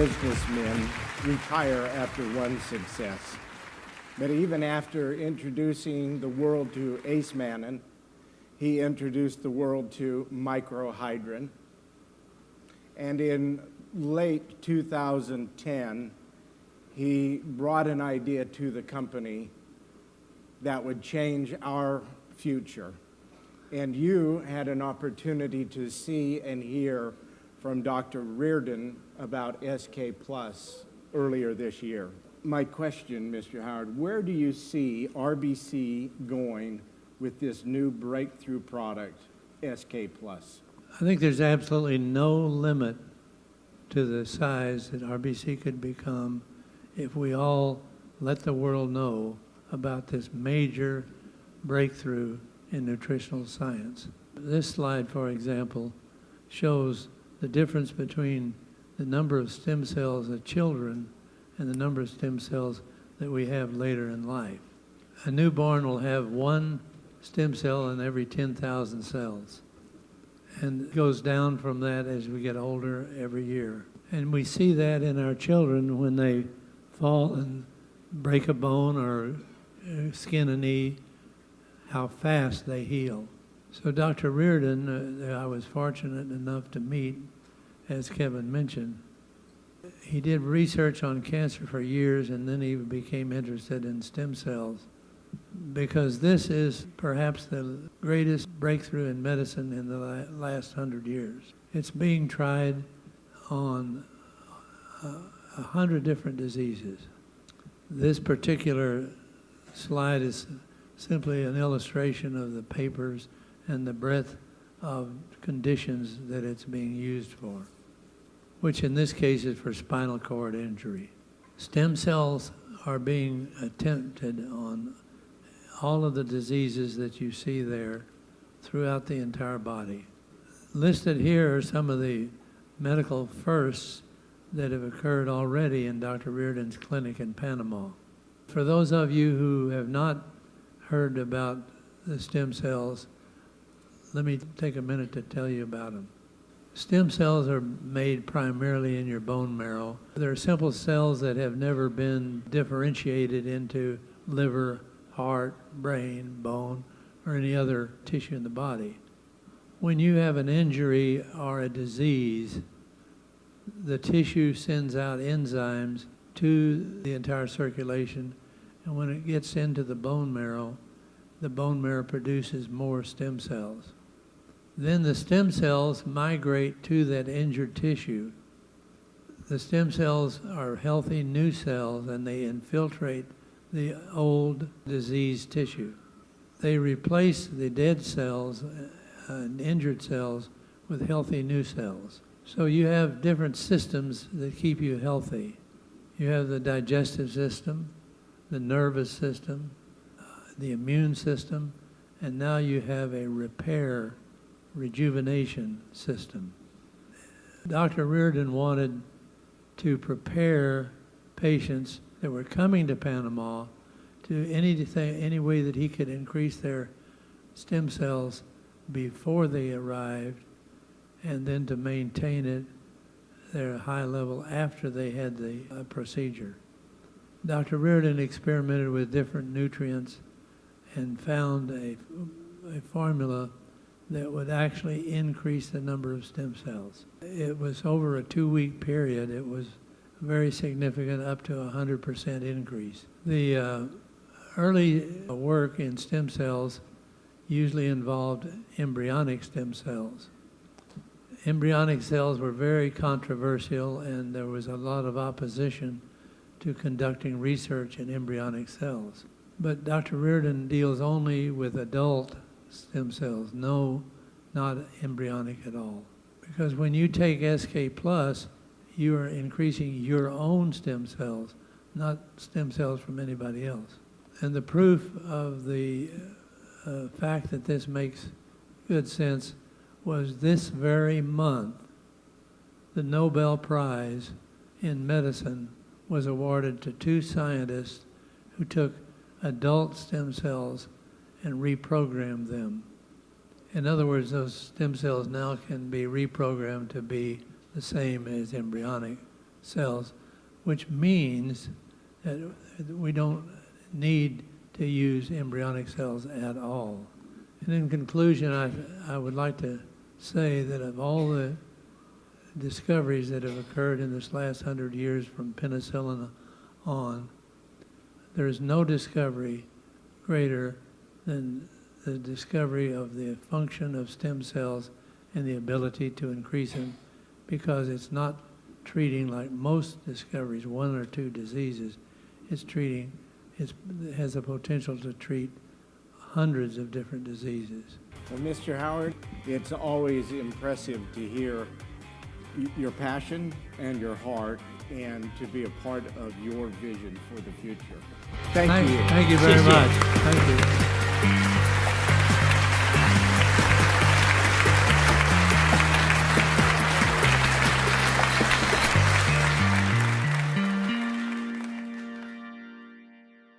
businessmen retire after one success. But even after introducing the world to Ace Mannon, he introduced the world to microhydrin. And in late 2010, he brought an idea to the company that would change our future. And you had an opportunity to see and hear from Dr. Reardon about SK Plus earlier this year. My question, Mr. Howard, where do you see RBC going with this new breakthrough product, SK Plus? I think there's absolutely no limit to the size that RBC could become if we all let the world know about this major breakthrough in nutritional science. This slide, for example, shows the difference between the number of stem cells of children and the number of stem cells that we have later in life. A newborn will have one stem cell in every 10,000 cells. And it goes down from that as we get older every year. And we see that in our children when they fall and break a bone or skin a knee, how fast they heal. So Dr. Reardon, I was fortunate enough to meet, as Kevin mentioned. He did research on cancer for years, and then he became interested in stem cells, because this is perhaps the greatest breakthrough in medicine in the last 100 years. It's being tried on 100 different diseases. This particular slide is simply an illustration of the papers and the breadth of conditions that it's being used for, which in this case is for spinal cord injury. Stem cells are being attempted on all of the diseases that you see there throughout the entire body. Listed here are some of the medical firsts that have occurred already in Dr. Reardon's clinic in Panama. For those of you who have not heard about the stem cells, let me take a minute to tell you about them. Stem cells are made primarily in your bone marrow. They're simple cells that have never been differentiated into liver, heart, brain, bone, or any other tissue in the body. When you have an injury or a disease, the tissue sends out enzymes to the entire circulation, and when it gets into the bone marrow produces more stem cells. Then the stem cells migrate to that injured tissue. The stem cells are healthy new cells, and they infiltrate the old diseased tissue. They replace the dead cells and injured cells with healthy new cells. So you have different systems that keep you healthy. You have the digestive system, the nervous system, the immune system, and now you have a rejuvenation system. Dr. Reardon wanted to prepare patients that were coming to Panama to any way that he could increase their stem cells before they arrived, and then to maintain it their high level after they had the procedure. Dr. Reardon experimented with different nutrients and found a formula that would actually increase the number of stem cells. It was over a 2-week period. It was very significant, up to 100% increase. The early work in stem cells usually involved embryonic stem cells. Embryonic cells were very controversial, and there was a lot of opposition to conducting research in embryonic cells. But Dr. Reardon deals only with adult stem cells, no, not embryonic at all. Because when you take SK Plus, you are increasing your own stem cells, not stem cells from anybody else. And the proof of the fact that this makes good sense was this very month, the Nobel Prize in Medicine was awarded to 2 scientists who took adult stem cells and reprogrammed them. In other words, those stem cells now can be reprogrammed to be the same as embryonic cells, which means that we don't need to use embryonic cells at all. And in conclusion, I would like to say that of all the discoveries that have occurred in this last 100 years from penicillin on, there is no discovery greater than the discovery of the function of stem cells and the ability to increase them, because it's not treating, like most discoveries, one or two diseases. It's treating, it has the potential to treat hundreds of different diseases. Well, Mr. Howard, it's always impressive to hear your passion and your heart, and to be a part of your vision for the future. Thank you. Thank you very much. Thank you.